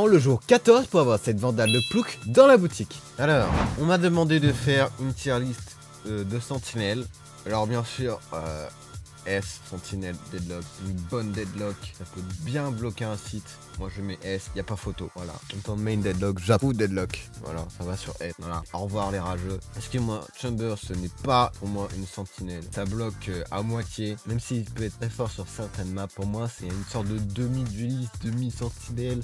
le jour 14 pour avoir cette Vandale de Plouk dans la boutique. Alors, on m'a demandé de faire une tier list de sentinelles. Alors bien sûr, S, sentinelle, deadlock, une bonne deadlock, ça peut bien bloquer un site. Moi je mets S, y a pas photo, voilà. En tant que main deadlock, j'approuve deadlock. Voilà, ça va sur S, voilà. Au revoir les rageux. Parce que moi, Chamber, ce n'est pas pour moi une sentinelle. Ça bloque à moitié, même s'il peut être très fort sur certaines maps. Pour moi, c'est une sorte de demi-dueliste, demi-sentinelle.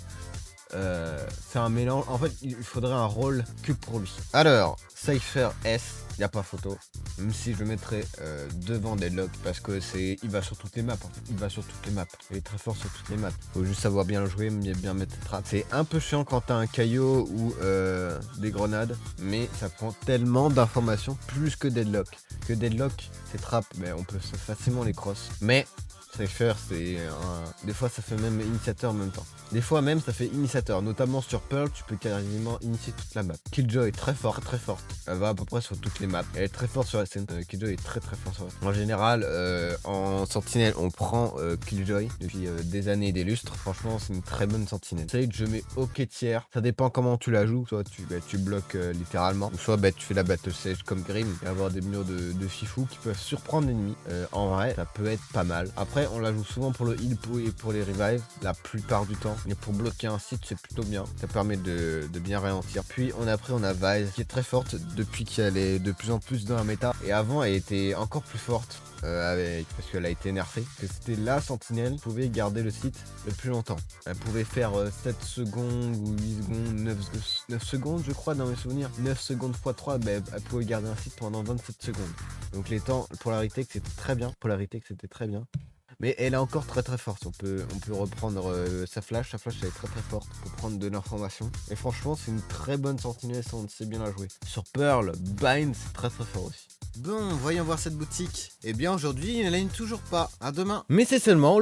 C'est un mélange. En fait, il faudrait un rôle que pour lui. Alors, Cypher S, il n'y a pas photo. Même si je le mettrais devant Deadlock parce que il va sur toutes les maps. Hein. Il va sur toutes les maps. Il est très fort sur toutes les maps. Faut juste savoir bien le jouer, bien mettre les trappes. C'est un peu chiant quand t'as un caillot ou des grenades, mais ça prend tellement d'informations plus que Deadlock. Que Deadlock, ces trappes, mais on peut facilement les cross. Mais Cypher, des fois ça fait même initiateur en même temps. Des fois même ça fait initiateur, notamment sur Pearl, tu peux quasiment initier toute la map. Killjoy est très fort, très forte. Elle va à peu près sur toutes les maps. Elle est très forte sur la scène. Killjoy est très fort sur la scène. En général, en sentinelle, on prend Killjoy depuis des années et des lustres. Franchement, c'est une très bonne sentinelle. Sage, je mets OK tiers. Ça dépend comment tu la joues. Soit tu bloques littéralement, ou soit tu fais la battle Sage comme Grim et avoir des murs de fifou qui peuvent surprendre l'ennemi. En vrai, ça peut être pas mal. Après, on la joue souvent pour le heal et pour les revives, la plupart du temps. Mais pour bloquer un site, c'est plutôt bien. Ça permet de bien ralentir. Puis après, on a Vise qui est très forte depuis qu'elle est de plus en plus dans la méta. Et avant, elle était encore plus forte. Parce qu'elle a été nerfée, que c'était la sentinelle qui pouvait garder le site le plus longtemps. Elle pouvait faire 7 secondes ou 8 secondes, 9 secondes je crois dans mes souvenirs. 9 secondes x 3, elle pouvait garder un site pendant 27 secondes. Donc les temps, Polarité c'était très bien. Mais elle est encore très forte. On peut reprendre sa flash elle est très forte pour prendre de l'information. Et franchement, c'est une très bonne sentinelle si on sait bien la jouer. Sur Pearl, Bind, c'est très fort aussi. Bon, voyons voir cette boutique. Eh bien aujourd'hui, il ne l'a toujours pas. À demain. Mais c'est seulement